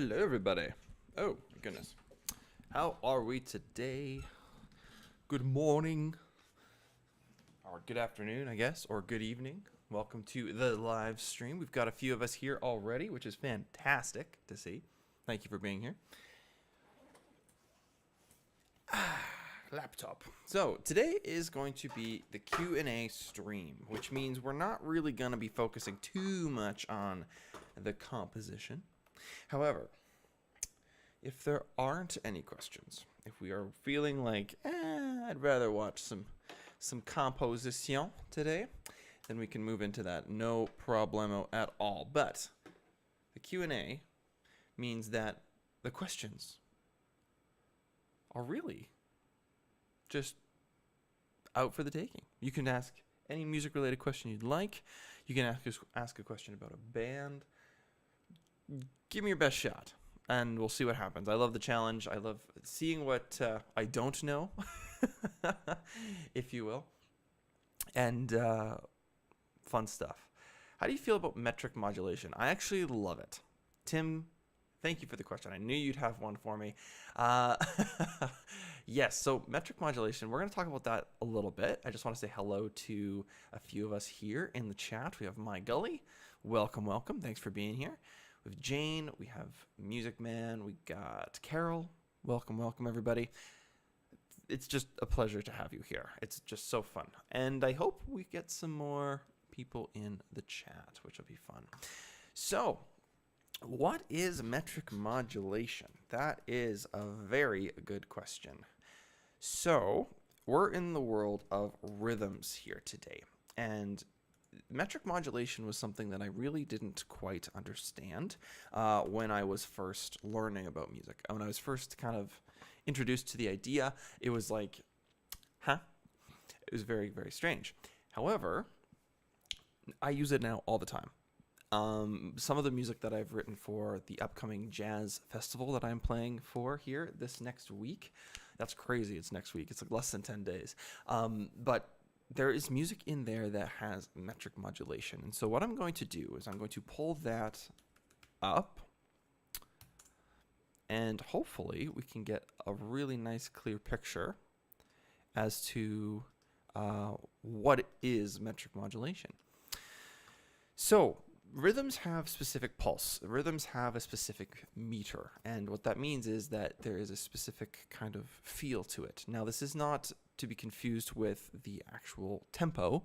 Hello, everybody. Oh, my goodness. How are we today? Good morning, or good afternoon, I guess, or good evening. Welcome to the live stream. We've got a few of us here already, which is fantastic to see. Thank you for being here. Laptop. So today is going to be the Q&A stream, which means we're not really going to be focusing too much on the composition. However, if there aren't any questions, if we are feeling like, I'd rather watch some composition today, then we can move into that. No problemo at all. But the Q&A means that the questions are really just out for the taking. You can ask any music-related question you'd like. You can ask a question about a band. Give me your best shot, and we'll see what happens. I love the challenge. I love seeing what I don't know, if you will, and fun stuff. How do you feel about metric modulation? I actually love it. Tim, thank you for the question. I knew you'd have one for me. Yes, so metric modulation, we're going to talk about that a little bit. I just want to say hello to a few of us here in the chat. We have My Gully. Welcome, welcome. Thanks for being here. We have Jane. We have Music Man. We got Carol. Welcome, welcome, everybody. It's just a pleasure to have you here. It's just so fun. And I hope we get some more people in the chat, which will be fun. So, what is metric modulation? That is a very good question. So, we're in the world of rhythms here today. And metric modulation was something that I really didn't quite understand when I was first learning about music. When I was first kind of introduced to the idea, it was like, huh? It was very, very strange. However, I use it now all the time. Some of the music that I've written for the upcoming jazz festival that I'm playing for here this next week, that's crazy, it's next week, it's like less than 10 days, but there is music in there that has metric modulation. And so what I'm going to do is I'm going to pull that up, and hopefully we can get a really nice clear picture as to what is metric modulation. So rhythms have specific pulse. Rhythms have a specific meter. And what that means is that there is a specific kind of feel to it. Now, this is not to be confused with the actual tempo,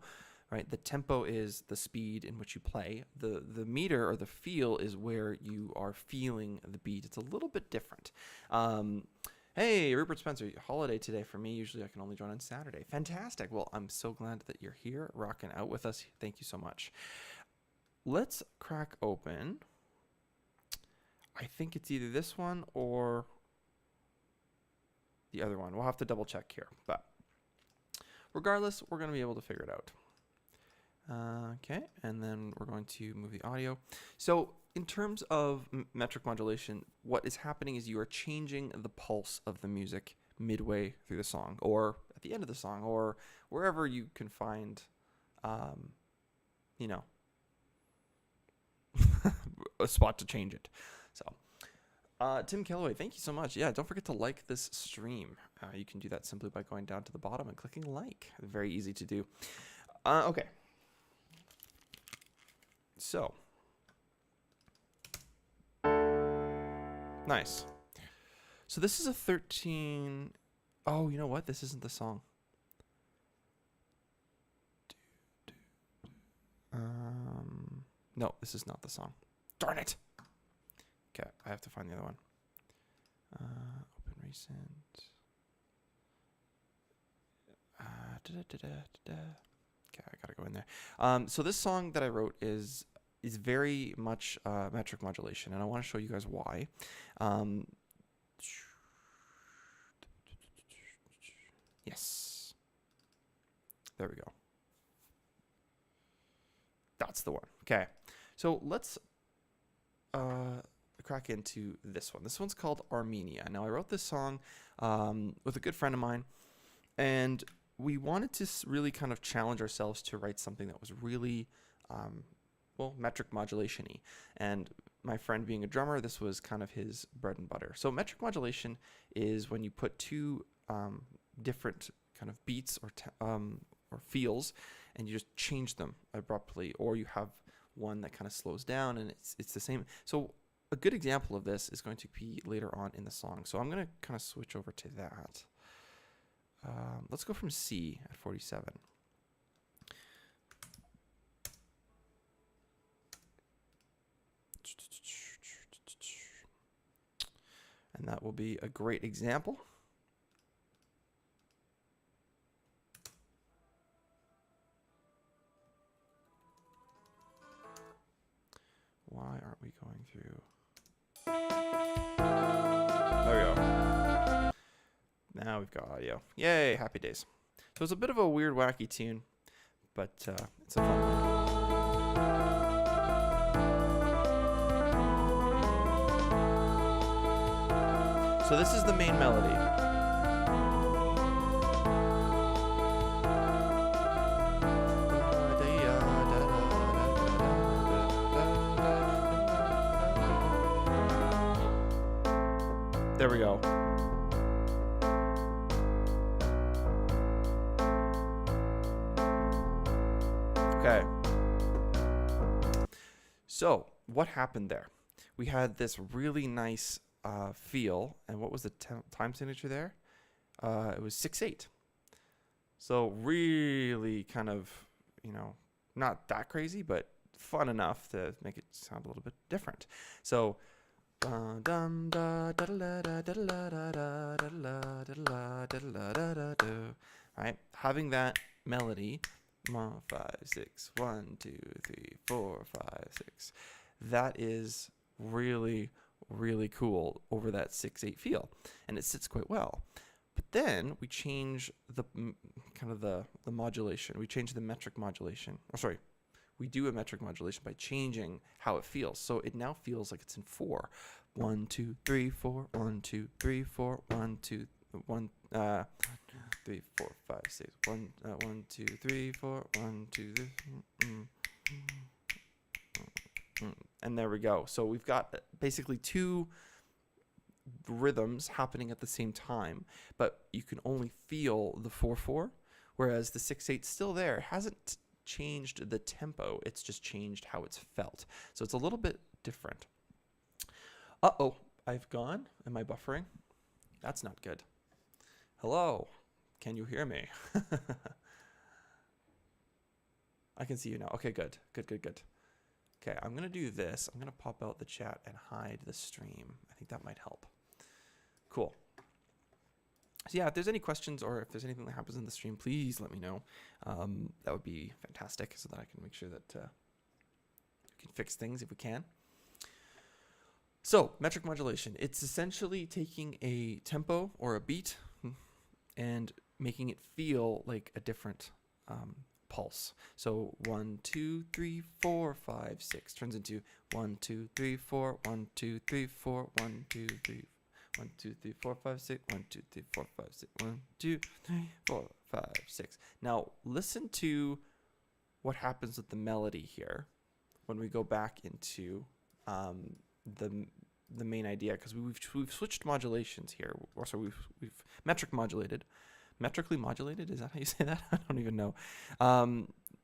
right? The tempo is the speed in which you play. The meter or the feel is where you are feeling the beat. It's a little bit different. Hey, Rupert Spencer, holiday today for me. Usually I can only join on Saturday. Fantastic. Well, I'm so glad that you're here, rocking out with us. Thank you so much. Let's crack open. I think it's either this one or the other one. We'll have to double check here. But regardless, we're going to be able to figure it out. Okay, and then we're going to move the audio. So in terms of metric modulation, what is happening is you are changing the pulse of the music midway through the song, or at the end of the song, or wherever you can find, you know, a spot to change it. So Tim Kellaway, thank you so much. Yeah, don't forget to like this stream. You can do that simply by going down to the bottom and clicking like. Very easy to do. Okay. So. Nice. So this is a 13. Oh, you know what? This isn't the song. No, this is not the song. Darn it. Okay, I have to find the other one. Open recent. Okay, I gotta go in there. So this song that I wrote is very much metric modulation, and I want to show you guys why. Yes. There we go. That's the one. Okay. So let's crack into this one. This one's called Armenia. Now, I wrote this song with a good friend of mine, and we wanted to really kind of challenge ourselves to write something that was really, well, metric modulation-y. And my friend being a drummer, this was kind of his bread and butter. So metric modulation is when you put two different kind of beats or feels, and you just change them abruptly, or you have one that kind of slows down and it's the same. So a good example of this is going to be later on in the song. So I'm going to kind of switch over to that. Let's go from C at 47. And that will be a great example. Why aren't we going through? There we go. Now we've got audio. Yay, happy days. So it's a bit of a weird, wacky tune, but it's a fun one. So this is the main melody. There we go. Okay. So what happened there? We had this really nice feel, and what was the time signature there? It was 6/8. So really kind of, you know, not that crazy, but fun enough to make it sound a little bit different. So right, having that melody 1 5 6 1 2 3 4 5 6, that is really cool over that 6/8 feel, and it sits quite well. But then we change the kind of the modulation. We change the metric modulation. Oh, sorry. We do a metric modulation by changing how it feels. So it now feels like it's in 4. 1 2 3 4 1 2 3 4 1 2 1 3 4 5 6 1 1 2 3 4 1 2 and there we go. So we've got basically two rhythms happening at the same time, but you can only feel the 4/4, whereas the 6/8 still there. It hasn't changed the tempo, it's just changed how it's felt. So it's a little bit different. Uh-oh, I've gone. Am I buffering? That's not good. Hello, can you hear me? I can see you now. Okay, good. Okay, I'm gonna do this. I'm gonna pop out the chat and hide the stream. I think that might help. Cool. So yeah, if there's any questions or if there's anything that happens in the stream, please let me know. That would be fantastic, so that I can make sure that we can fix things if we can. So metric modulation, it's essentially taking a tempo or a beat and making it feel like a different pulse. So 1 2 3 4 5 6 turns into 1 2 3 4 1 2 3 4 1 2 3 1 2 3 4 5 6 1 2 3 4 5 6 1 2 3 4 5 6. Now listen to what happens with the melody here when we go back into the main idea, because we've switched modulations here. Or so we've metrically modulated. Is that how you say that? I don't even know.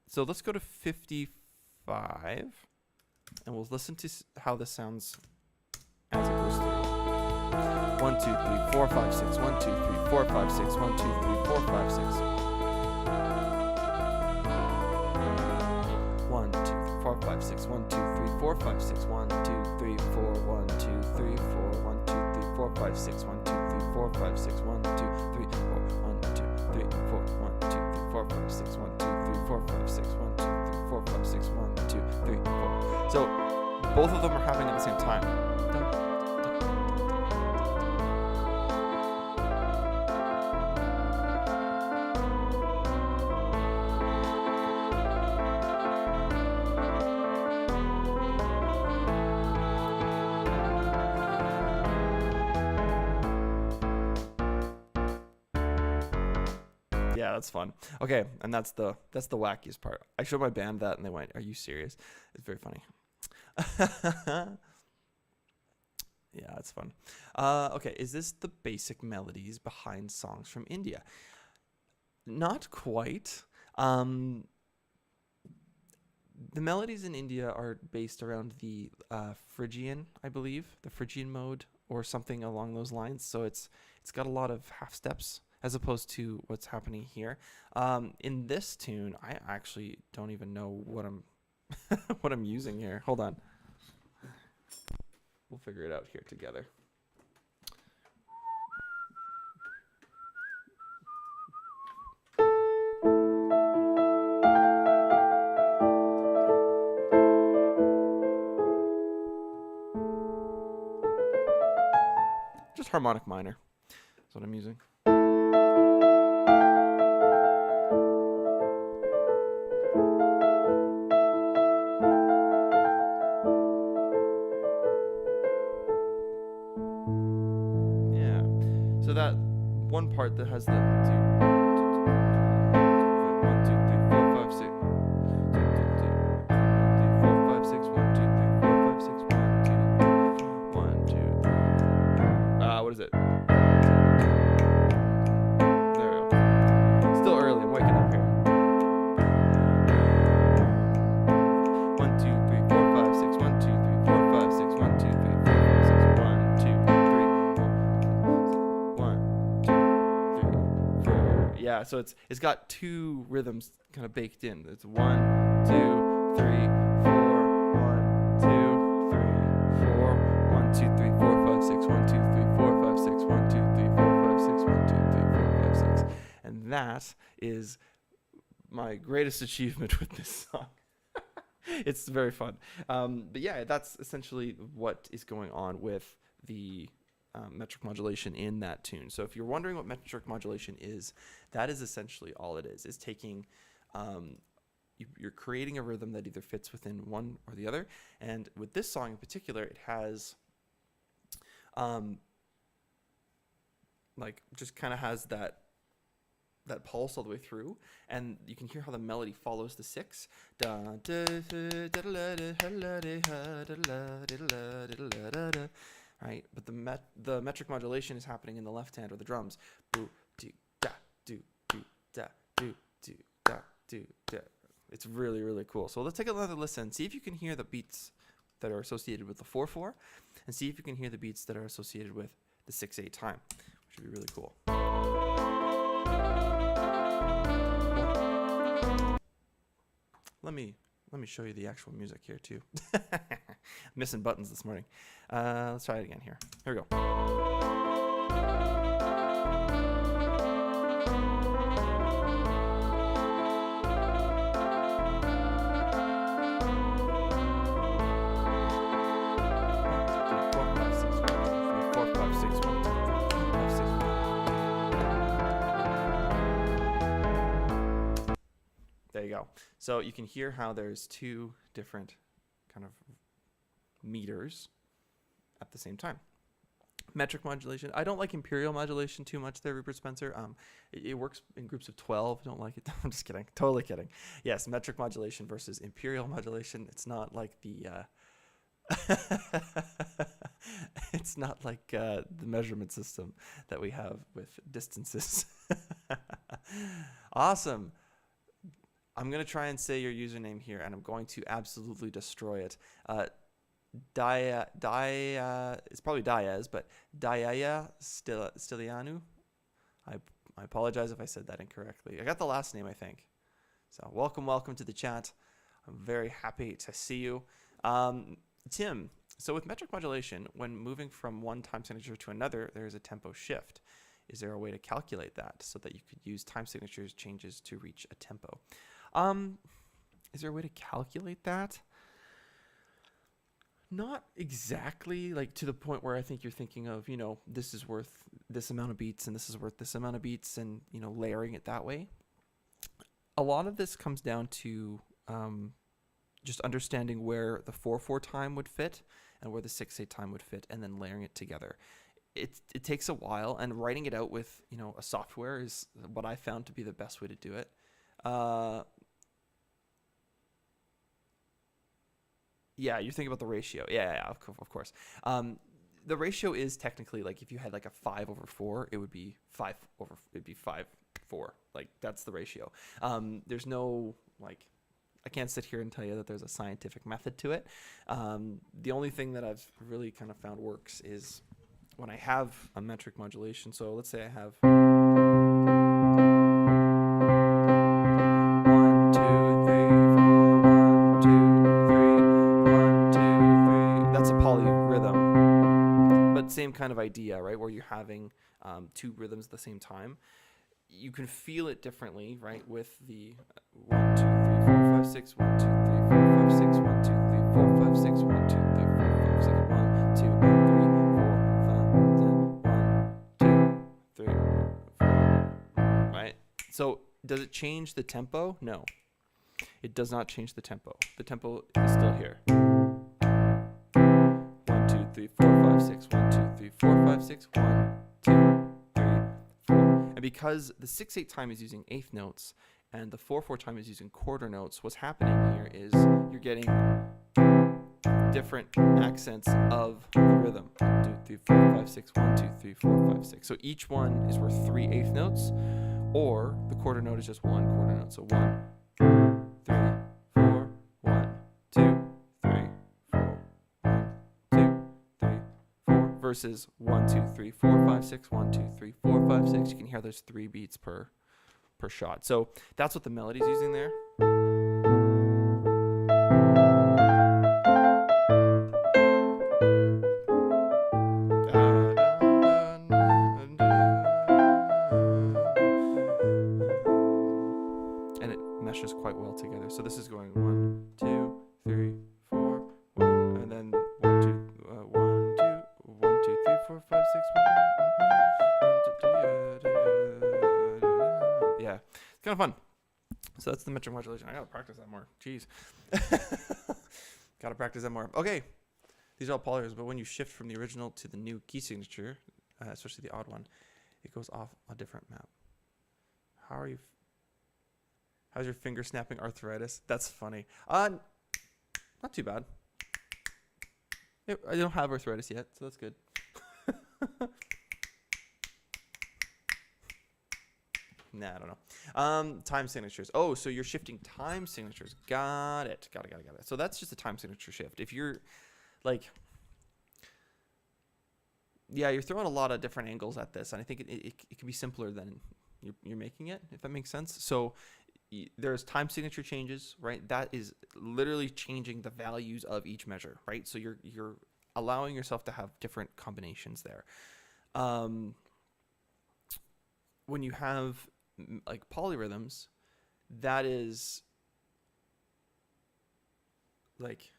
So let's go to 55, and we'll listen to how this sounds as it goes through. 1 2 3 4 5 6 1 2 3 4 5 6 1 2 3 4 5 6 1 2 4 5 6 1 2 3 4 5 6 1 2 3 4 1 2 3 4 1 2 3 4 5 6 1 2 3 4 5 6 1 2 3 4 1 2 3 4 1 2 3 4 5 6 1 2 3 4 5 6 1 2 3 4 5 6 1 2 3 4. So both of them are happening at the same time. Yeah, that's fun. Okay, and that's the wackiest part. I showed my band that and they went, "Are you serious?" It's very funny. Yeah, it's fun. Okay, is this the basic melodies behind songs from India? Not quite. Um, the melodies in India are based around the Phrygian, I believe, the Phrygian mode or something along those lines. So it's got a lot of half steps as opposed to what's happening here. In this tune, I actually don't even know what I'm what I'm using here. Hold on. We'll figure it out here together. Just harmonic minor. That's what I'm using. Yeah. So that one part that has the 1, 2, 3, 4, 5, 6. 1, 2, 3, 4, 5, 6. 1, 2, 3. What is it? There we go. Still early. I'm waking up here. 1, 2, 3, 4, 5, 6. 1, 2, 3, 4, 5, 6. 1, 2, 3, 4, 5, 6. 1, 2, 3, 4. 1, 2, 3, 4. Yeah, so it's got two rhythms kind of baked in. It's 1, 2, 3, 4. 1, 2, 3, 4. 1, 2, 3, 4, 5, 6. 1, 2, 3, 4, 5, 6. 1, 2, 3, 4, 5, 6. 1, 2, 3, 4, 5, 6. And that is my greatest achievement with this song. It's very fun. But yeah, that's essentially what is going on with the metric modulation in that tune. So if you're wondering what metric modulation is, that is essentially all it is taking, you're creating a rhythm that either fits within one or the other. And with this song in particular, it has, like, just kind of has that pulse all the way through, and you can hear how the melody follows the 6. Right, but the metric modulation is happening in the left hand or the drums. Boo, do, da, do, da, do, da, do, da. It's really, really cool. So let's take another listen. See if you can hear the beats that are associated with the 4/4, and see if you can hear the beats that are associated with the 6/8 time, which would be really cool. Let me show you the actual music here too. Missing buttons this morning. Let's try it again here. Here we go. There you go. So you can hear how there's two different kind of meters at the same time. Metric modulation. I don't like imperial modulation too much there, Rupert Spencer. It works in groups of 12. Don't like it. I'm just kidding. Totally kidding. Yes, metric modulation versus imperial modulation. It's not like the it's not like the measurement system that we have with distances. Awesome. I'm going to try and say your username here, and I'm going to absolutely destroy it. It's probably Diaz, but Diaya Stilianu. I apologize if I said that incorrectly. I got the last name, I think. So welcome to the chat. I'm very happy to see you. Tim, so with metric modulation, when moving from one time signature to another, there is a tempo shift. Is there a way to calculate that so that you could use time signatures changes to reach a tempo? Is there a way to calculate that? Not exactly, like to the point where I think you're thinking of, this is worth this amount of beats and this is worth this amount of beats and, layering it that way. A lot of this comes down to just understanding where the 4/4 time would fit and where the 6/8 time would fit, and then layering it together. It takes a while, and writing it out with, a software is what I found to be the best way to do it. Yeah, you're thinking about the ratio. Yeah, of course. the ratio is technically like if you had like a 5/4, it would be 5/4. Like that's the ratio. There's no like, I can't sit here and tell you that there's a scientific method to it. The only thing that I've really kind of found works is when I have a metric modulation. So let's say I have 1, 2, 3, 4, 1, 2, 3, 1, 2, 3. That's a polyrhythm, but same kind of idea, right? Where you're having two rhythms at the same time. You can feel it differently, right? With the 1, 2, 3, 4, 5, 6, 1, 2, 3, 4, 5, 6, 1, 2, 3, 4, 5, 6, 1, 2, 3, 4, 5, 6, 1, 2, 3, 4, 5, 1, 2, 3, 4. Right? So does it change the tempo? No. It does not change the tempo. The tempo is still here. 1, 2, 3, 4, 5, 6, 1, 2, 3, 4, 5, 6, 1, 2, 3, 4. And because the 6/8 time is using eighth notes and the 4/4 time is using quarter notes, what's happening here is you're getting different accents of the rhythm. 1, 2, 3, 4, 5, 6, 1, 2, 3, 4, 5, 6. So each one is worth 3 eighth notes, or the quarter note is just 1 quarter note. So 1, 3, 4, 1, 2, 3, 4, 1, 2, 3, 4, versus 1, 2, 3, 4, 5, 6, 1, 2, 3, 4, 5, 6. You can hear there's 3 beats per shot. So that's what the melody's using there. And it meshes quite well together. So this is going 1, 2, 3, 4, 1, and then 1, 2, 1, 2, 1, 2, 3, 4, 5, 6, 1. Yeah, it's kind of fun. So that's the metric modulation. I gotta practice that more. Jeez. Gotta practice that more. Okay, these are all polars, but when you shift from the original to the new key signature, especially the odd one, it goes off a different map. How are you? How's your finger snapping arthritis? That's funny. Not too bad. I don't have arthritis yet, so that's good. Nah, I don't know. Time signatures. Oh, so you're shifting time signatures. Got it. Got it. So that's just a time signature shift. If you're like, yeah, you're throwing a lot of different angles at this, and I think it can be simpler than you're making it, if that makes sense. So there's time signature changes, right? That is literally changing the values of each measure, right? So you're allowing yourself to have different combinations there. When you have like polyrhythms, that is like,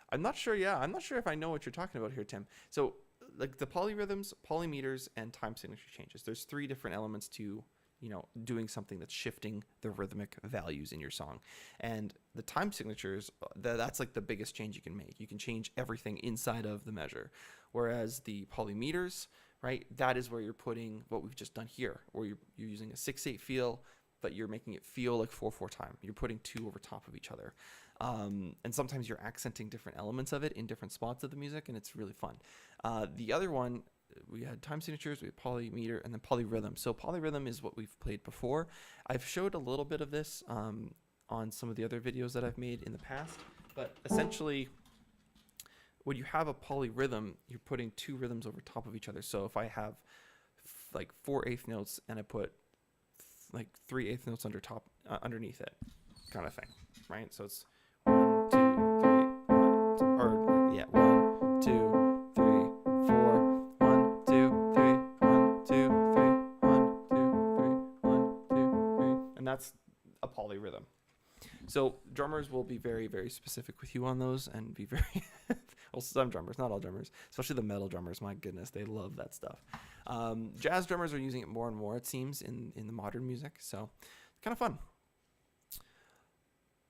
I'm not sure if I know what you're talking about here, Tim. So like the polyrhythms, polymeters, and time signature changes, there's 3 different elements to, you know, doing something that's shifting the rhythmic values in your song. And the time signatures, that's like the biggest change you can make. You can change everything inside of the measure. Whereas the polymeters, right, that is where you're putting what we've just done here, where you're using a 6/8 feel, but you're making it feel like 4/4 time. You're putting 2 over top of each other. And sometimes you're accenting different elements of it in different spots of the music, and it's really fun. The other one, we had time signatures, we had polymeter, and then polyrhythm. So polyrhythm is what we've played before. I've showed a little bit of this on some of the other videos that I've made in the past, but essentially when you have a polyrhythm, you're putting 2 rhythms over top of each other. So if I have like 4 eighth notes and I put like 3 eighth notes underneath it, kind of thing, right? So it's 1, 2, 3, 1, 2, or yeah, 1, 2, 3, 4, 1, 2, 3, 1, 2, 3, 1, 2, 3, 1, 2, 3, and that's a polyrhythm. So drummers will be very, very specific with you on those, and be very well, some drummers, not all drummers, especially the metal drummers. My goodness, they love that stuff. Jazz drummers are using it more and more, it seems, in the modern music. So it's kind of fun.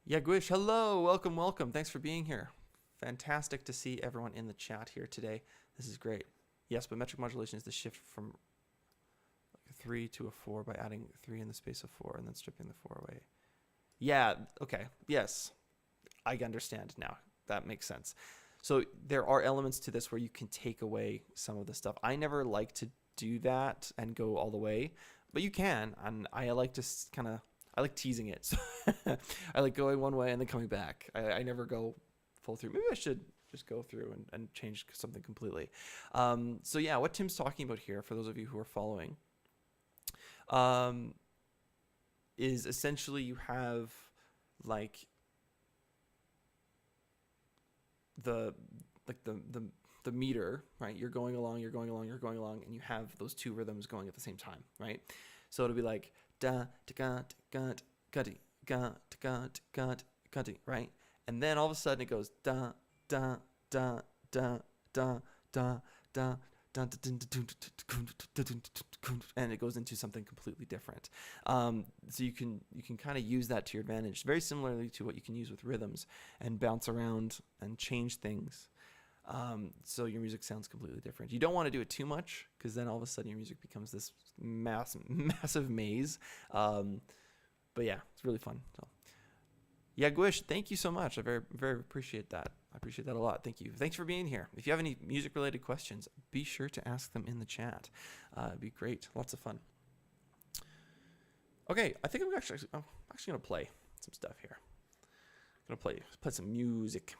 Yeah, Guish, hello, welcome. Thanks for being here. Fantastic to see everyone in the chat here today. This is great. Yes, but metric modulation is the shift from a 3 to a 4 by adding 3 in the space of 4 and then stripping the 4 away. Yeah, okay, yes, I understand now. That makes sense. So there are elements to this where you can take away some of the stuff. I never like to do that and go all the way, but you can. And I like to I like teasing it. So I like going one way and then coming back. I never go full through. Maybe I should just go through and change something completely. So yeah, what Tim's talking about here, for those of you who are following, is essentially you have like the meter, right? You're going along, and you have those two rhythms going at the same time, right? So it'll be like da da ga ga ga ga ga ga, right? And then all of a sudden it goes da da da da da da da, and it goes into something completely different. So you can kind of use that to your advantage, very similarly to what you can use with rhythms and bounce around and change things. So your music sounds completely different. You don't want to do it too much, because then all of a sudden your music becomes this massive maze. But yeah, it's really fun. So yeah, Gwish, thank you so much. I very appreciate that. I appreciate that a lot. Thank you. Thanks for being here. If you have any music-related questions, be sure to ask them in the chat. It'd be great. Lots of fun. Okay, I think I'm actually going to play some stuff here. I'm going to play some music.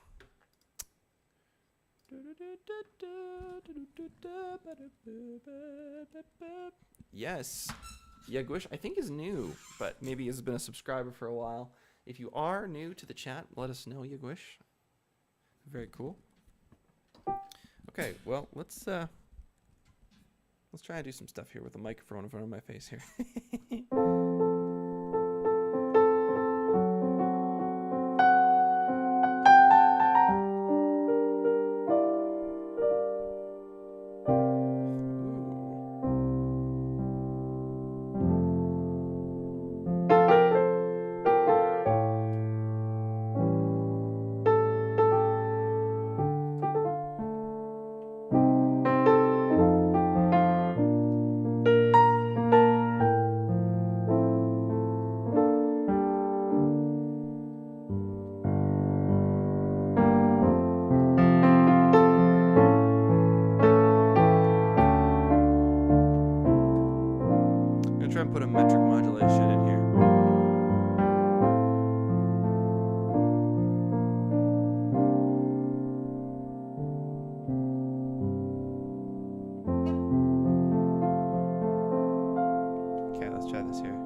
Yes. Yeah, Gwish, I think is new, but maybe has been a subscriber for a while. If you are new to the chat, let us know, Yagwish. Very cool. Okay, well, let's try and do some stuff here with the microphone in front of my face here. Try and put a metric modulation in here. Okay, let's try this here.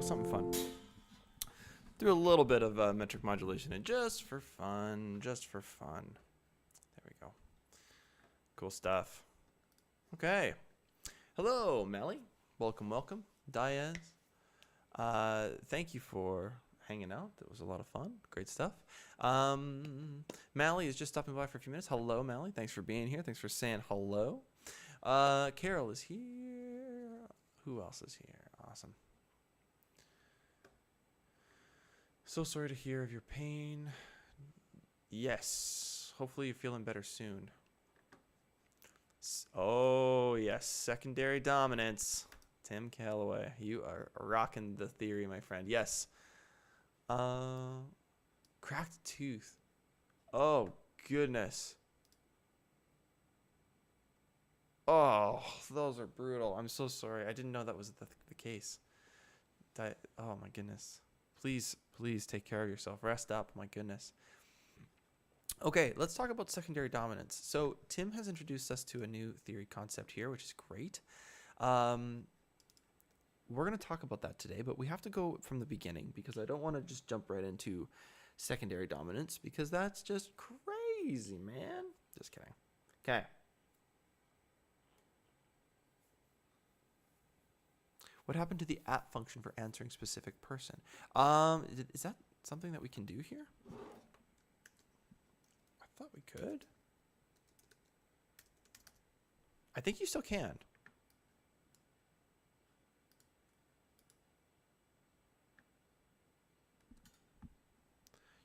something fun. Do a little bit of metric modulation, and just for fun. There we go. Cool stuff. Okay. Hello, Mally. Welcome. Diaz. Thank you for hanging out. That was a lot of fun. Great stuff. Mally is just stopping by for a few minutes. Hello, Mally. Thanks for being here. Thanks for saying hello. Carol is here. Who else is here? Awesome. So sorry to hear of your pain. Yes. Hopefully you're feeling better soon. Oh, yes. Secondary dominance. Tim Calloway. You are rocking the theory, my friend. Yes. Cracked tooth. Oh, goodness. Oh, those are brutal. I'm so sorry. I didn't know that was the case. Oh, my goodness. Please take care of yourself. Rest up. My goodness. Okay, let's talk about secondary dominance. So Tim has introduced us to a new theory concept here, which is great. We're going to talk about that today, but we have to go from the beginning because I don't want to just jump right into secondary dominance because that's just crazy, man. Just kidding. Okay. What happened to the at function for answering specific person? Is that something that we can do here? I thought we could. I think you still can.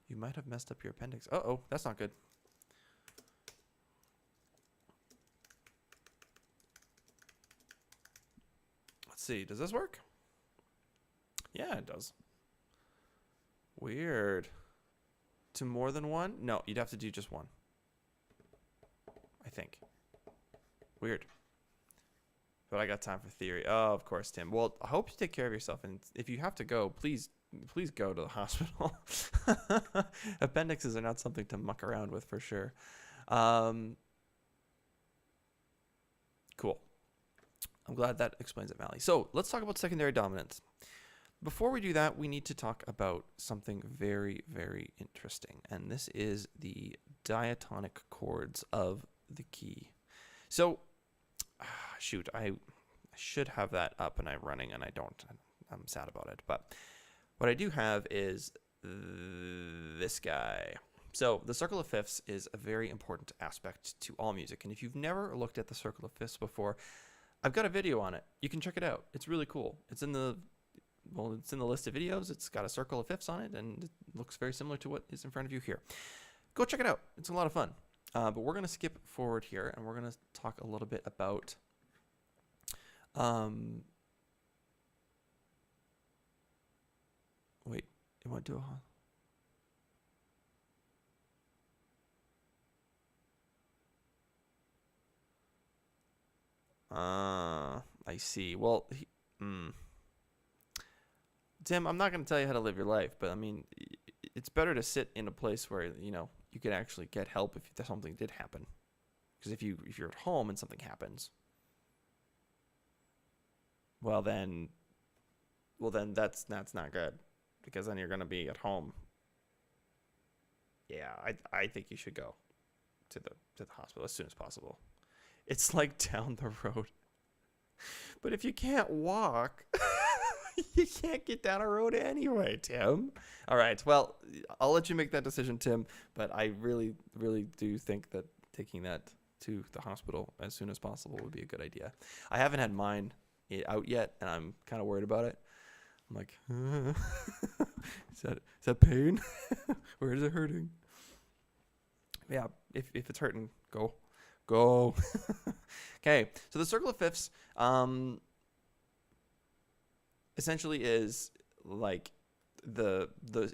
You might have messed up your appendix. Uh-oh, that's not good. Let's see, does this work? Yeah, it does. Weird. To more than one? No, you'd have to do just one. I think. Weird. But I got time for theory. Oh, of course, Tim. Well, I hope you take care of yourself. And if you have to go, please go to the hospital. Appendixes are not something to muck around with for sure. Cool. I'm glad that explains it, Mally. So let's talk about secondary dominance. Before we do that, we need to talk about something very, very interesting. And this is the diatonic chords of the key. So, shoot, I should have that up and I'm running and I don't. I'm sad about it. But what I do have is this guy. So the circle of fifths is a very important aspect to all music. And if you've never looked at the circle of fifths before, I've got a video on it. You can check it out. It's really cool. It's in the list of videos. It's got a circle of fifths on it, and it looks very similar to what is in front of you here. Go check it out. It's a lot of fun. But we're going to skip forward here, and we're going to talk a little bit about wait, it went to I see. Well, Tim, I'm not going to tell you how to live your life, but I mean, it's better to sit in a place where, you know, you can actually get help if something did happen. Because if you're at home and something happens, well then that's not good, because then you're going to be at home. Yeah, I think you should go to the hospital as soon as possible. It's like down the road. But if you can't walk, you can't get down a road anyway, Tim. All right. Well, I'll let you make that decision, Tim. But I really, really do think that taking that to the hospital as soon as possible would be a good idea. I haven't had mine out yet, and I'm kind of worried about it. I'm like, is that pain? Where is it hurting? Yeah, if it's hurting, go. Okay, so the circle of fifths essentially is like the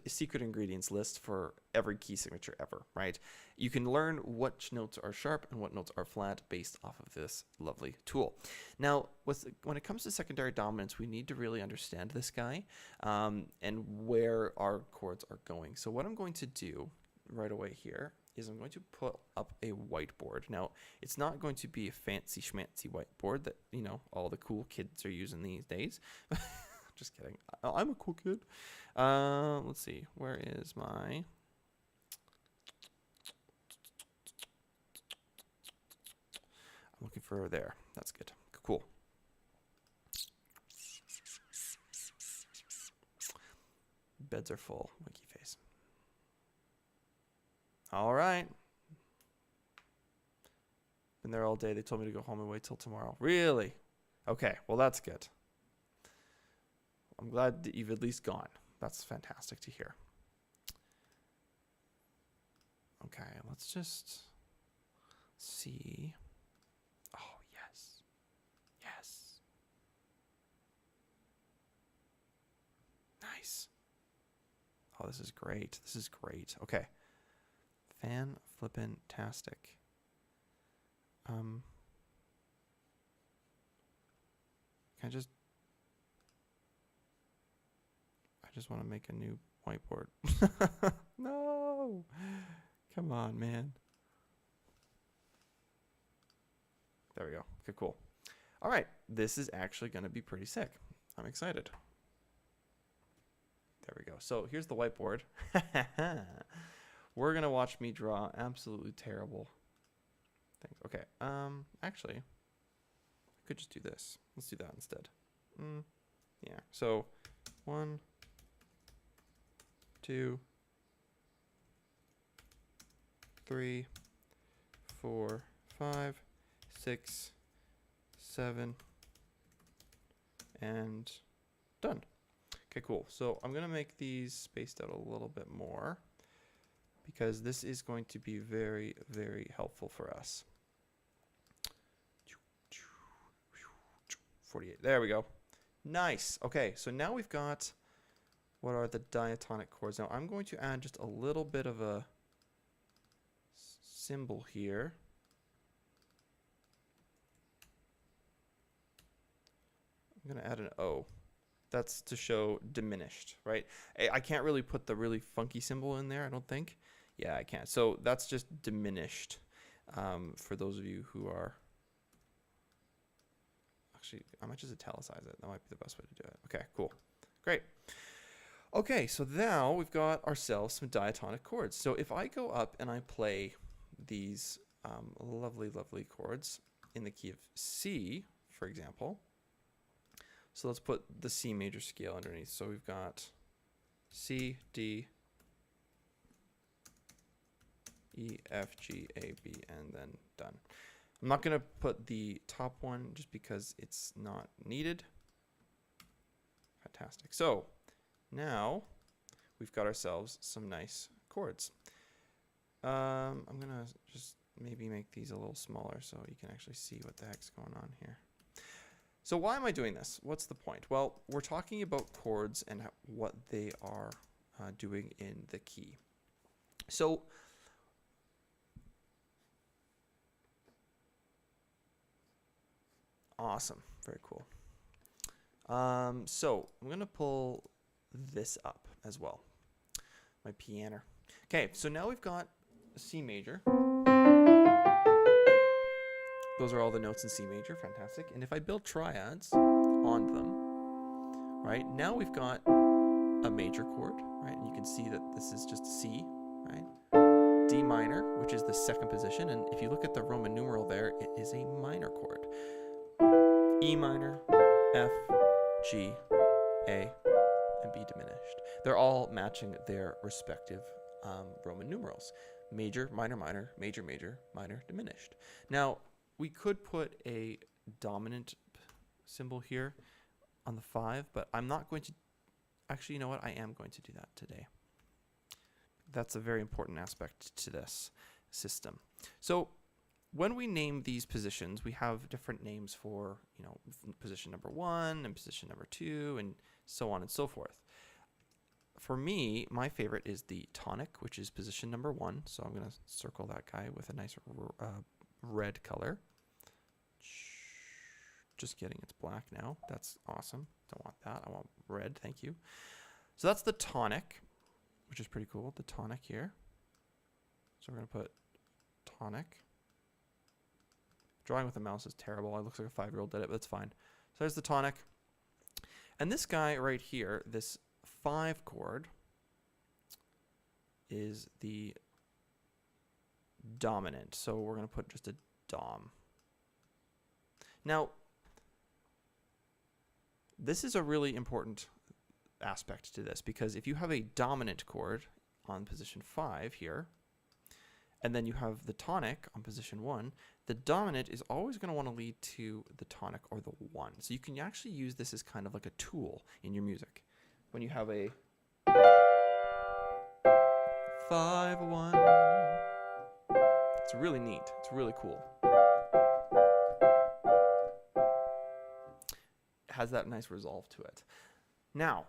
secret ingredients list for every key signature ever, right? You can learn which notes are sharp and what notes are flat based off of this lovely tool. Now, when it comes to secondary dominance, we need to really understand this guy and where our chords are going. So what I'm going to do right away here is I'm going to put up a whiteboard. Now, it's not going to be a fancy schmancy whiteboard that, you know, all the cool kids are using these days. Just kidding. I'm a cool kid. Let's see. Where is my... I'm looking for there. That's good. Cool. Beds are full. Winky face. All right. Been there all day. They told me to go home and wait till tomorrow. Really? Okay. Well, that's good. I'm glad that you've at least gone. That's fantastic to hear. Okay. Let's just see. Oh, yes. Yes. Nice. Oh, this is great. This is great. Okay. Fan-flippin-tastic. Can I just want to make a new whiteboard. No. Come on, man. There we go. Okay, cool. All right. This is actually going to be pretty sick. I'm excited. There we go. So here's the whiteboard. We're going to watch me draw absolutely terrible things. Okay. Actually, I could just do this. Let's do that instead. Yeah. So 1, 2, 3, 4, 5, 6, 7, and done. Okay, cool. So I'm going to make these spaced out a little bit more because this is going to be very, very helpful for us. 48. There we go. Nice. Okay, so now we've got what are the diatonic chords. Now I'm going to add just a little bit of a symbol here. I'm going to add an O. That's to show diminished, right? I can't really put the really funky symbol in there, I don't think. Yeah, I can't. So that's just diminished for those of you who are... Actually, I might just italicize it. That might be the best way to do it. Okay, cool. Great. Okay, so now we've got ourselves some diatonic chords. So if I go up and I play these lovely, lovely chords in the key of C, for example. So let's put the C major scale underneath. So we've got C, D, E, F, G, A, B, and then done. I'm not going to put the top one just because it's not needed. Fantastic. So now we've got ourselves some nice chords. I'm going to just maybe make these a little smaller so you can actually see what the heck's going on here. So why am I doing this? What's the point? Well, we're talking about chords and what they are doing in the key. So awesome. Very cool. So I'm going to pull this up as well. My piano. Okay, so now we've got C major. Those are all the notes in C major. Fantastic. And if I build triads on them, right, now we've got a major chord, right? And you can see that this is just C, right? D minor, which is the second position. And if you look at the Roman numeral there, it is a minor chord. E minor, F, G, A, and B diminished. They're all matching their respective Roman numerals. Major, minor, minor, major, major, minor, diminished. Now, we could put a dominant symbol here on the 5, but I'm not going to... Actually, you know what? I am going to do that today. That's a very important aspect to this system. So when we name these positions, we have different names for, you know, position number 1 and position number 2 and so on and so forth. For me, my favorite is the tonic, which is position number 1. So I'm going to circle that guy with a nice red color. Just kidding, it's black now. That's awesome. Don't want that. I want red, thank you. So that's the tonic, which is pretty cool. The tonic here. So we're going to put tonic. Drawing with a mouse is terrible. It looks like a 5-year-old did it, but that's fine. So there's the tonic. And this guy right here, this 5 chord, is the dominant. So we're going to put just a dom. Now, this is a really important aspect to this, because if you have a dominant chord on position 5 here, and then you have the tonic on position 1, the dominant is always going to want to lead to the tonic or the 1. So you can actually use this as kind of like a tool in your music. When you have a 5-1, it's really neat. It's really cool. It has that nice resolve to it. Now,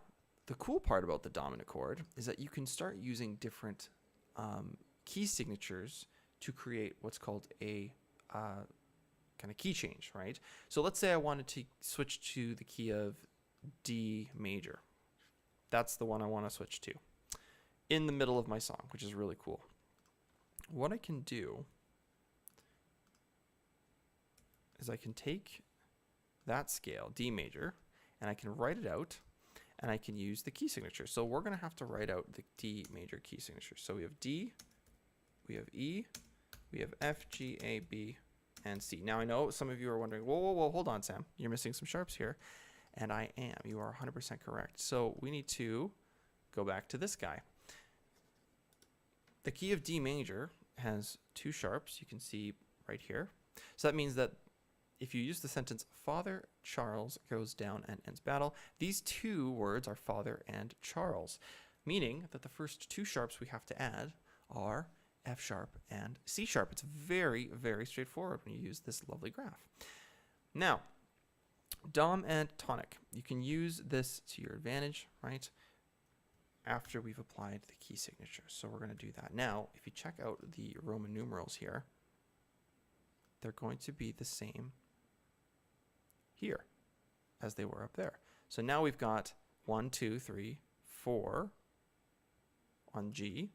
the cool part about the dominant chord is that you can start using different key signatures to create what's called a kind of key change, right? So let's say I wanted to switch to the key of D major. That's the one I want to switch to in the middle of my song, which is really cool. What I can do is I can take that scale, D major, and I can write it out, and I can use the key signature. So we're going to have to write out the D major key signature. So we have D, we have E, we have F, G, A, B, and C. Now I know some of you are wondering, whoa, hold on, Sam. You're missing some sharps here. And I am. You are 100% correct. So we need to go back to this guy. The key of D major has 2 sharps. You can see right here. So that means that if you use the sentence, Father Charles goes down and ends battle, these 2 words are Father and Charles, meaning that the first 2 sharps we have to add are F sharp and C sharp. It's very, very straightforward when you use this lovely graph. Now, dom and tonic. You can use this to your advantage, right? After we've applied the key signature. So we're going to do that. Now, if you check out the Roman numerals here, they're going to be the same here as they were up there. So now we've got 1, 2, 3, 4 on G,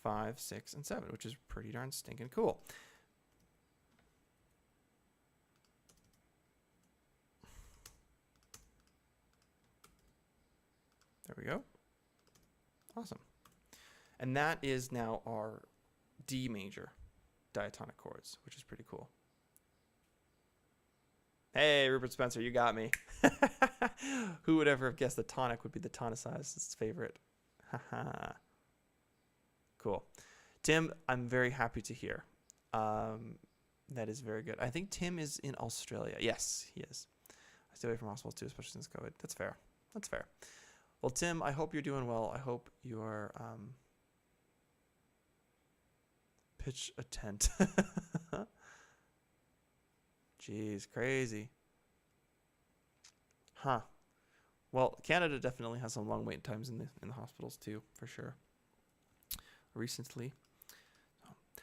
5, 6, and 7, which is pretty darn stinking cool. There we go. Awesome. And that is now our D major diatonic chords, which is pretty cool. Hey, Rupert Spencer, you got me. Who would ever have guessed the tonic would be the tonicized? It's his favorite. Haha. Cool. Tim, I'm very happy to hear. That is very good. I think Tim is in Australia. Yes, he is. I stay away from hospitals too, especially since COVID. That's fair. That's fair. Well, Tim, I hope you're doing well. I hope you are pitch a tent. Jeez, crazy. Huh. Well, Canada definitely has some long wait times in the hospitals too, for sure. Recently.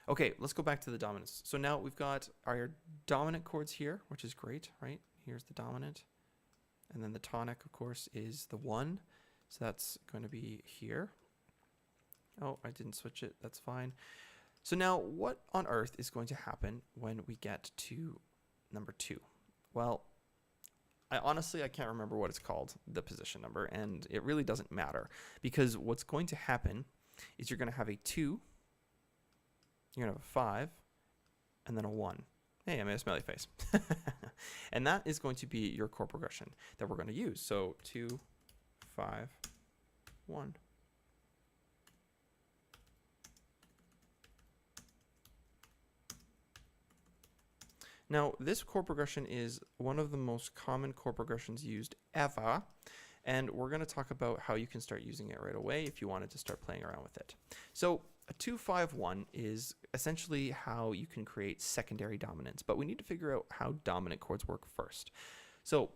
Okay, let's go back to the dominants. So now we've got our dominant chords here, which is great, right? Here's the dominant. And then the tonic, of course, is the 1. So that's going to be here. Oh, I didn't switch it. That's fine. So now what on earth is going to happen when we get to number 2? Well, I can't remember what it's called, the position number, and it really doesn't matter, because what's going to happen is you're going to have a 2, you're going to have a 5, and then a 1. Hey, I made a smiley face. And that is going to be your chord progression that we're going to use. So 2, 5, 1. Now, this chord progression is one of the most common chord progressions used ever, and we're going to talk about how you can start using it right away if you wanted to start playing around with it. So a 2-5-1 is essentially how you can create secondary dominants, but we need to figure out how dominant chords work first. So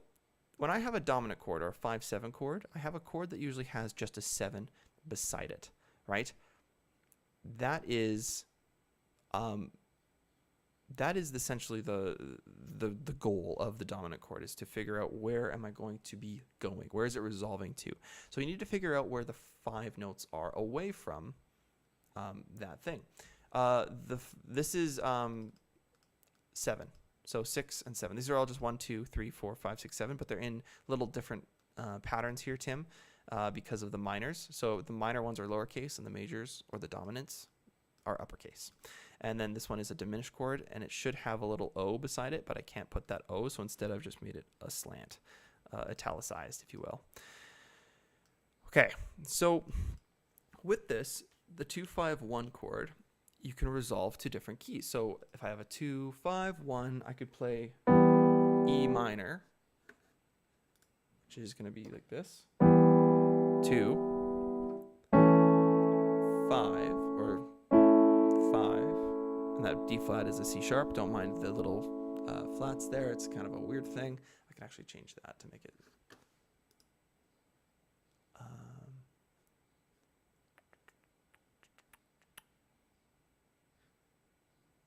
when I have a dominant chord or a 5-7 chord, I have a chord that usually has just a 7 beside it, right? That is essentially the goal of the dominant chord, is to figure out where am I going to be going? Where is it resolving to? So you need to figure out where the 5 notes are away from that thing. This is 7. So 6 and 7. These are all just 1, 2, 3, 4, 5, 6, 7, but they're in little different patterns here, Tim, because of the minors. So the minor ones are lowercase and the majors or the dominants are uppercase. And then this one is a diminished chord, and it should have a little O beside it, but I can't put that O, so instead I've just made it a slant, italicized, if you will. Okay, so with this, the 2-5-1 chord, you can resolve to different keys. So if I have a 2-5-1, I could play E minor, which is going to be like this, 2, 5, or 5, and that D flat is a C sharp. Don't mind the little flats there. It's kind of a weird thing. I can actually change that to make it.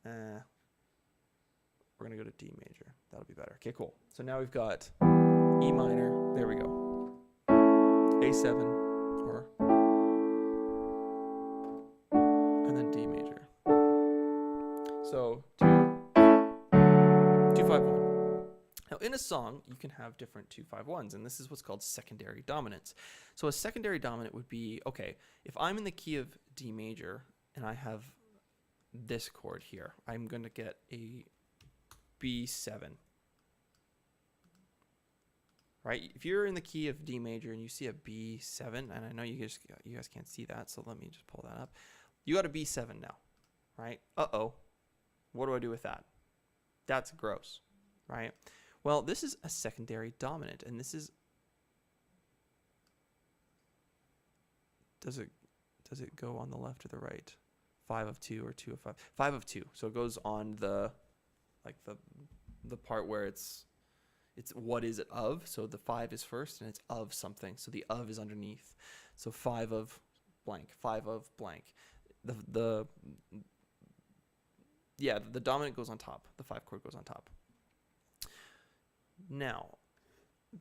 We're going to go to D major. That'll be better. Okay, cool. So now we've got E minor. There we go. A7, or, and then D major. So 2-5-1. Now in a song, you can have different 2-5-1s, and this is what's called secondary dominants. So a secondary dominant would be, okay, if I'm in the key of D major and I have this chord here, I'm going to get a B7. Right? If you're in the key of D major and you see a B7, and I know you guys can't see that, so let me just pull that up. You got a B7 now, right? Uh-oh. What do I do with that? That's gross, right? Well, this is a secondary dominant, and this is, does it go on the left or the right? 5 of 2 or 2 of 5? 5 of 2. So it goes on the, like the part where it's what is it of? So the 5 is first and it's of something. So the of is underneath. So 5 of blank, 5 of blank. The dominant goes on top. The 5 chord goes on top. Now,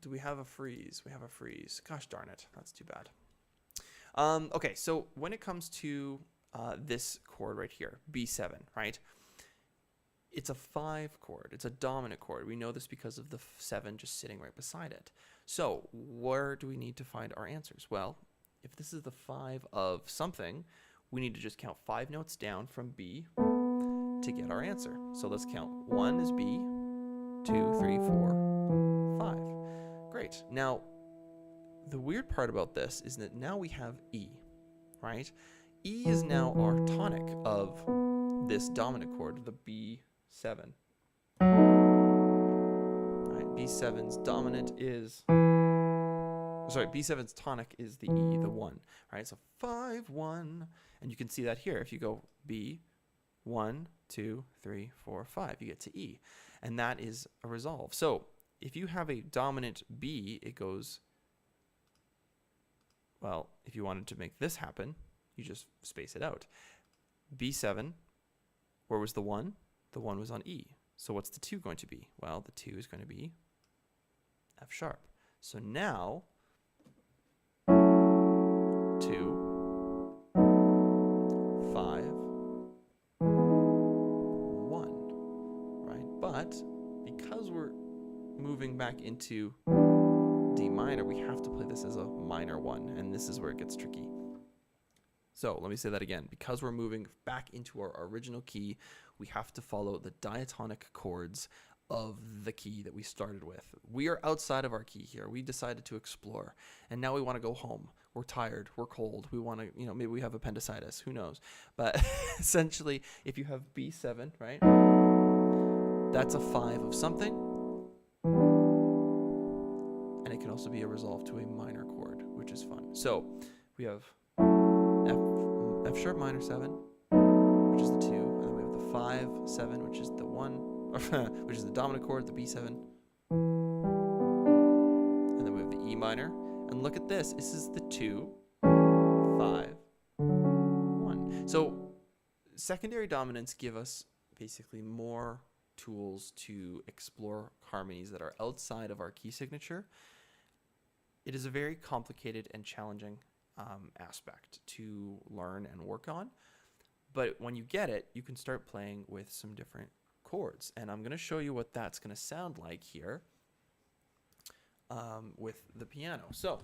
do we have a freeze? We have a freeze. Gosh darn it. That's too bad. Okay, so when it comes to this chord right here, B7, right? It's a 5 chord. It's a dominant chord. We know this because of the 7 just sitting right beside it. So where do we need to find our answers? Well, if this is the 5 of something, we need to just count 5 notes down from B to get our answer. So let's count. 1 is B, 2, 3, 4, 5. Great. Now, the weird part about this is that now we have E, right? E is now our tonic of this dominant chord, the B7. Right, B7's dominant is, sorry, B7's tonic is the E, the 1, right? So 5, 1, and you can see that here. If you go B, 1, 2, 3, 4, 5, you get to E, and that is a resolve. So if you have a dominant B, it goes, well, if you wanted to make this happen, you just space it out. B7, where was the 1? The 1 was on E. So what's the 2 going to be? Well, the 2 is going to be F sharp. So now, 2, 5, 1, right? But because we're moving back into D minor, we have to play this as a minor 1, and this is where it gets tricky. So let me say that again. Because we're moving back into our original key, we have to follow the diatonic chords of the key that we started with. We are outside of our key here. We decided to explore, and now we want to go home. We're tired. We're cold. We want to, maybe we have appendicitis. Who knows? But essentially, if you have B7, right, that's a 5 of something, and it can also be a resolve to a minor chord, which is fun. So we have F sharp minor 7, which is the 2, and then we have the 5, 7, which is the 1, which is the dominant chord, the B7, and then we have the E minor, and look at this. This is the 2, 5, 1. So secondary dominants give us basically more tools to explore harmonies that are outside of our key signature. It is a very complicated and challenging aspect to learn and work on, but when you get it, you can start playing with some different chords. And I'm going to show you what that's going to sound like here with the piano. So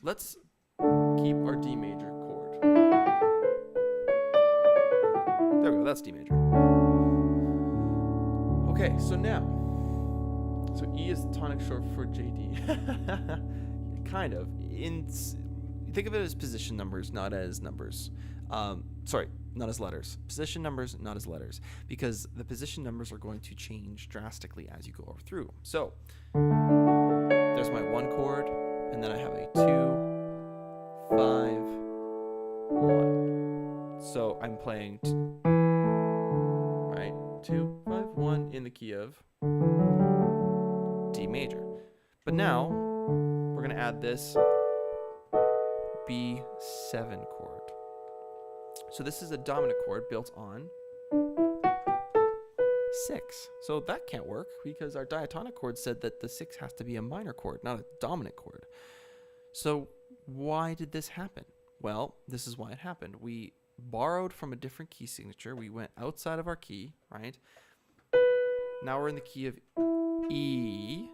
let's keep our D major chord. There we go, that's D major. Okay, so now, so E is tonic short for JD. Kind of. Think of it as position numbers, not as numbers. Sorry, not as letters. Position numbers, not as letters. Because the position numbers are going to change drastically as you go through. So, there's my 1 chord, and then I have a 2, 5, 1. So I'm playing 2, 5, 1 in the key of D major. But now we're going to add this B7 chord. So this is a dominant chord built on 6. So that can't work because our diatonic chord said that the 6 has to be a minor chord, not a dominant chord. So why did this happen? Well, this is why it happened. We borrowed from a different key signature. We went outside of our key, right? Now we're in the key of E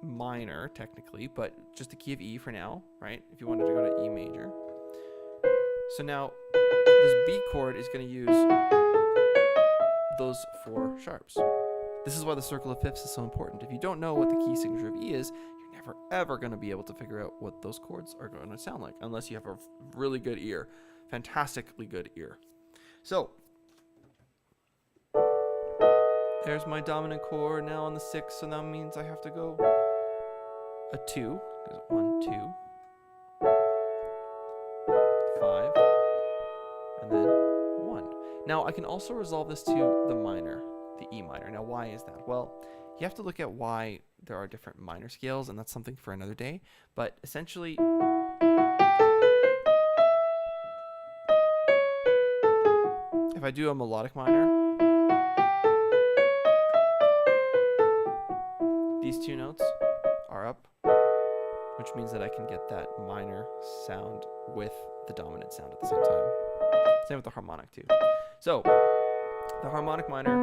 minor, technically, but just the key of E for now, right? If you wanted to go to E major. So now this B chord is going to use those 4 sharps. This is why the circle of fifths is so important. If you don't know what the key signature of E is, you're never ever going to be able to figure out what those chords are going to sound like, unless you have a really good ear. Fantastically good ear. So there's my dominant chord now on the 6, so that means I have to go a 2, 1, 2, 5, and then 1. Now I can also resolve this to the minor, the E minor. Now why is that? Well, you have to look at why there are different minor scales, and that's something for another day. But essentially, if I do a melodic minor, these 2 notes are up, which means that I can get that minor sound with the dominant sound at the same time. Same with the harmonic too. So the harmonic minor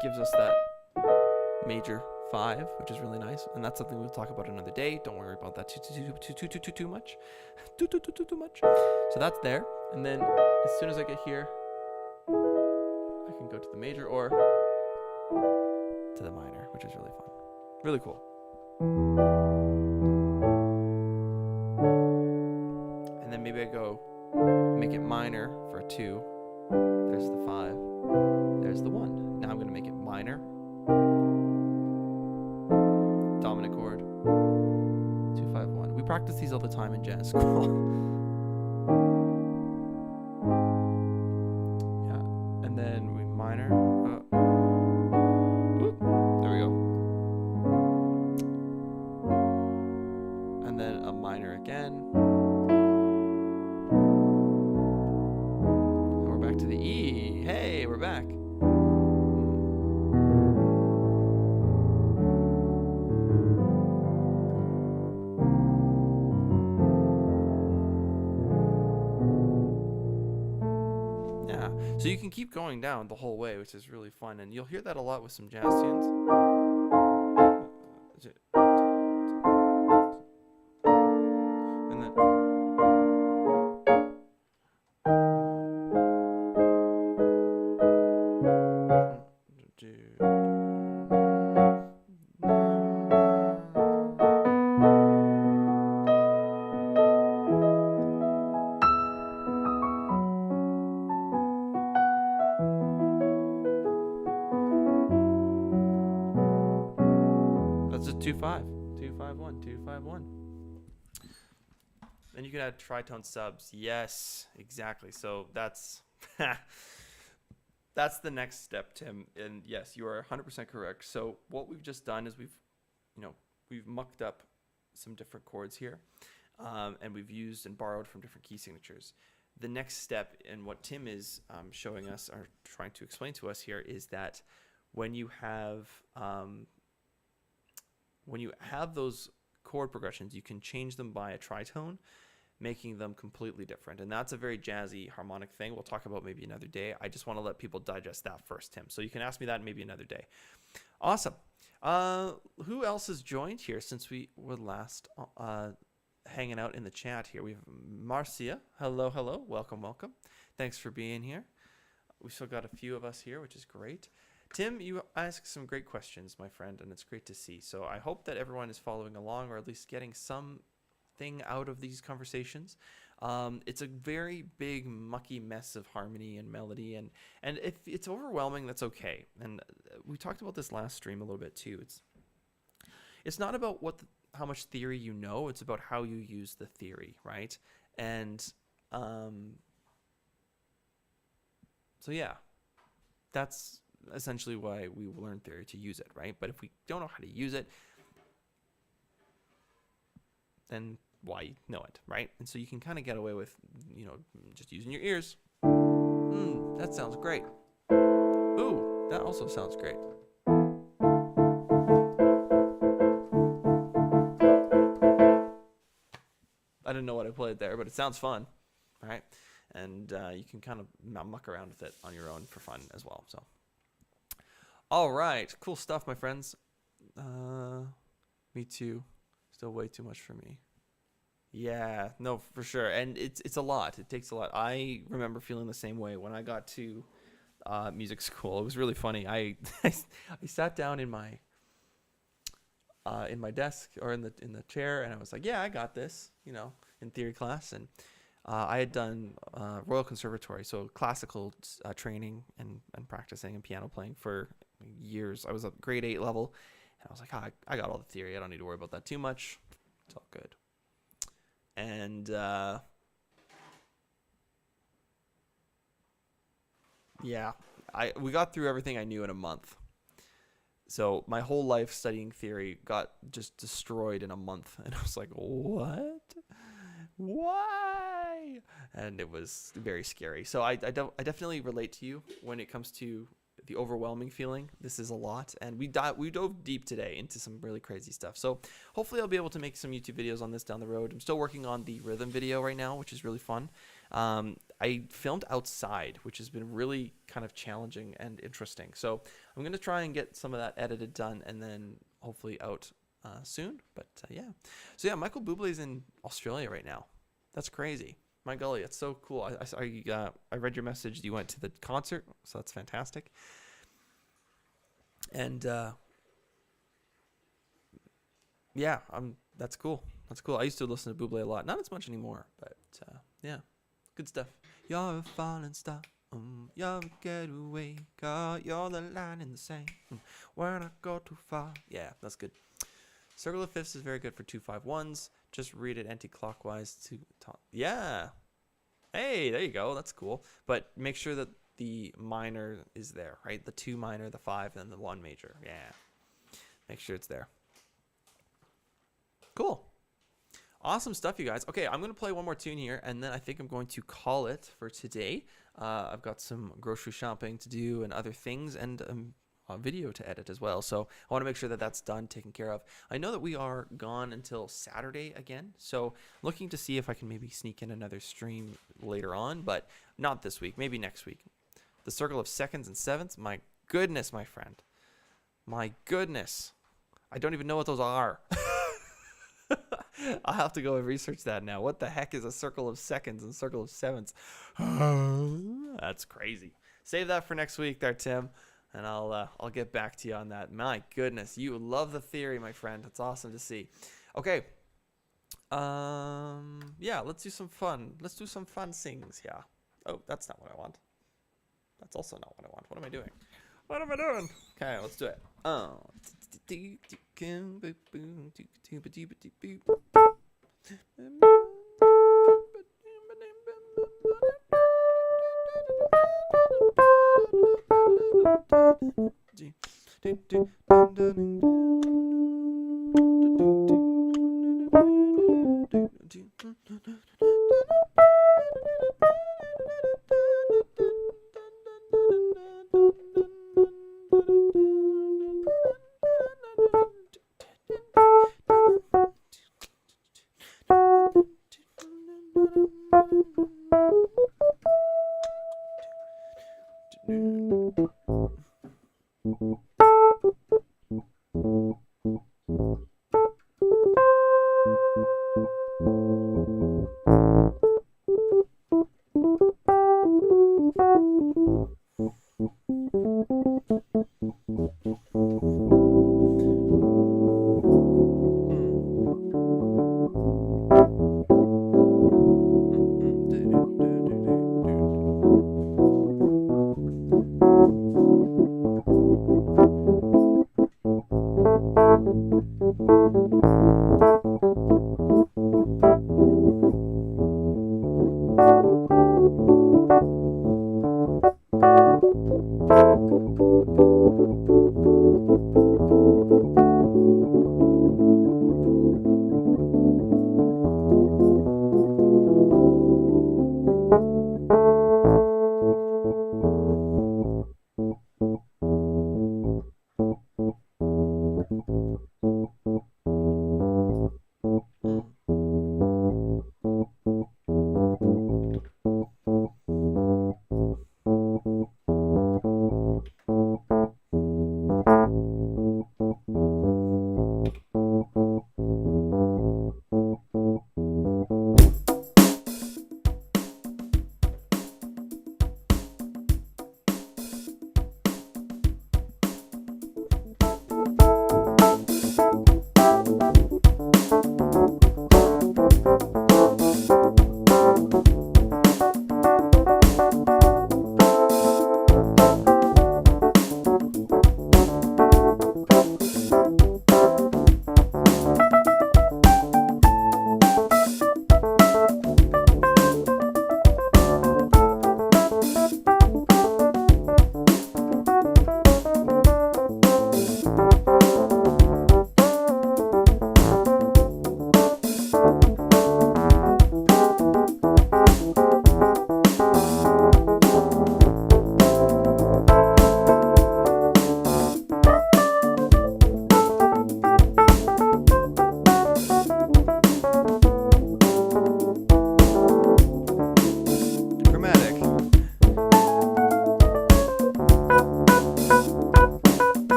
gives us that major 5, which is really nice, and that's something we'll talk about another day. Don't worry about that too much. Too much. So that's there, and then as soon as I get here, I can go to the major or to the minor, which is really fun, really cool. And then maybe I go make it minor for a 2. There's the 5. There's the 1. Now I'm going to make it minor, dominant chord, 2, 5, 1. We practice these all the time in jazz school. Yeah, and then we minor. There we go. And then a minor again. And we're back to the E. Hey, we're back. So you can keep going down the whole way, which is really fun, and you'll hear that a lot with some jazz tunes. And then that's a 2, 5, 2, 5, 1, 2, 5, 1. Then you can add tritone subs. Yes, exactly. So that's that's the next step, Tim. And yes, you are 100% correct. So what we've just done is we've mucked up some different chords here, and we've used and borrowed from different key signatures. The next step in what Tim is showing us or trying to explain to us here is that when you have those chord progressions, you can change them by a tritone. making them completely different. And that's a very jazzy harmonic thing. We'll talk about maybe another day. I just want to let people digest that first, Tim. So you can ask me that maybe another day. Awesome. Who else has joined here since we were last hanging out in the chat here? We have Marcia. Hello, hello. Welcome, welcome. Thanks for being here. We still got a few of us here, which is great. Tim, you asked some great questions, my friend, and it's great to see. So I hope that everyone is following along, or at least getting something out of these conversations. It's a very big, mucky mess of harmony and melody, and if it's overwhelming, that's okay. And we talked about this last stream a little bit too. It's not about how much theory you know. It's about how you use the theory, right? And so yeah, that's essentially why we learn theory, to use it, right? But if we don't know how to use it, then why know it, right? And so you can kind of get away with, just using your ears. That sounds great. Ooh, that also sounds great. I didn't know what I played there, but it sounds fun, right? And you can kind of muck around with it on your own for fun as well. So, all right, cool stuff, my friends. Me too. Still way too much for me. Yeah, no, for sure. And it's a lot. It takes a lot. I remember feeling the same way when I got to music school. It was really funny. I sat down in my desk, or in the chair, and I was like, yeah, I got this, in theory class. And I had done Royal Conservatory, so classical training and practicing and piano playing for years. I was at grade 8 level, and I was like, I got all the theory. I don't need to worry about that too much. It's all good. And yeah, we got through everything I knew in a month. So my whole life studying theory got just destroyed in a month, and I was like, what? Why? And it was very scary. So I definitely relate to you when it comes to the overwhelming feeling. This is a lot, and we dove deep today into some really crazy stuff. So hopefully I'll be able to make some YouTube videos on this down the road. I'm still working on the rhythm video right now, which is really fun. I filmed outside, which has been really kind of challenging and interesting. So I'm going to try and get some of that edited done, and then hopefully out soon. But yeah. So yeah, Michael Bublé's in Australia right now. That's crazy. My golly, it's so cool. I read your message. You went to the concert, so that's fantastic. And yeah, that's cool. That's cool. I used to listen to Bublé a lot, not as much anymore, but yeah, good stuff. You're a falling star. You're a getaway car. You're the line in the sand. When I go too far. Yeah, that's good. Circle of fifths is very good for 2-5-1s. Just read it anti-clockwise to top. Yeah. Hey, there you go. That's cool. But make sure that the minor is there, right? The 2 minor, the 5, and the 1 major. Yeah. Make sure it's there. Cool. Awesome stuff, you guys. Okay, I'm going to play one more tune here, and then I think I'm going to call it for today. I've got some grocery shopping to do and other things, and a video to edit as well. So I want to make sure that that's done, taken care of. I know that we are gone until Saturday again, so looking to see if I can maybe sneak in another stream later on, but not this week, maybe next week. The circle of seconds and sevenths, my goodness, my friend. My goodness. I don't even know what those are. I'll have to go and research that now. What the heck is a circle of seconds and circle of sevenths? That's crazy. Save that for next week there, Tim. And I'll get back to you on that. My goodness, you love the theory, my friend. It's awesome to see. Okay. Yeah, let's do some fun. Let's do some fun things here. Oh, that's not what I want. That's also not what I want. What am I doing? What am I doing? Okay, let's do it.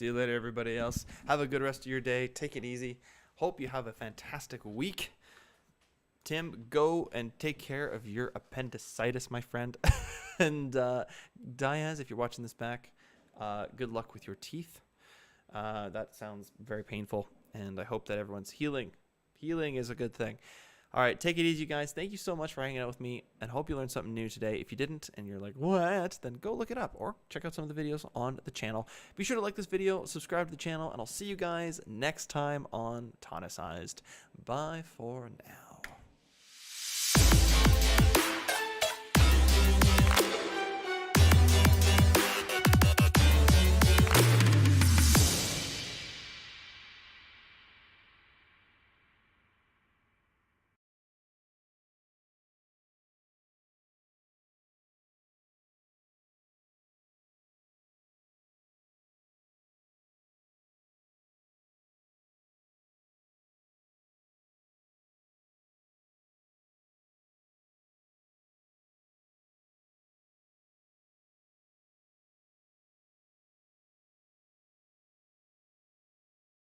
See you later, everybody else. Have a good rest of your day. Take it easy. Hope you have a fantastic week. Tim, go and take care of your appendicitis, my friend. And Diaz, if you're watching this back, good luck with your teeth. That sounds very painful, and I hope that everyone's healing. Healing is a good thing. All right, take it easy, guys. Thank you so much for hanging out with me, and hope you learned something new today. If you didn't, and you're like, what? Then go look it up, or check out some of the videos on the channel. Be sure to like this video, subscribe to the channel, and I'll see you guys next time on Tonicized. Bye for now.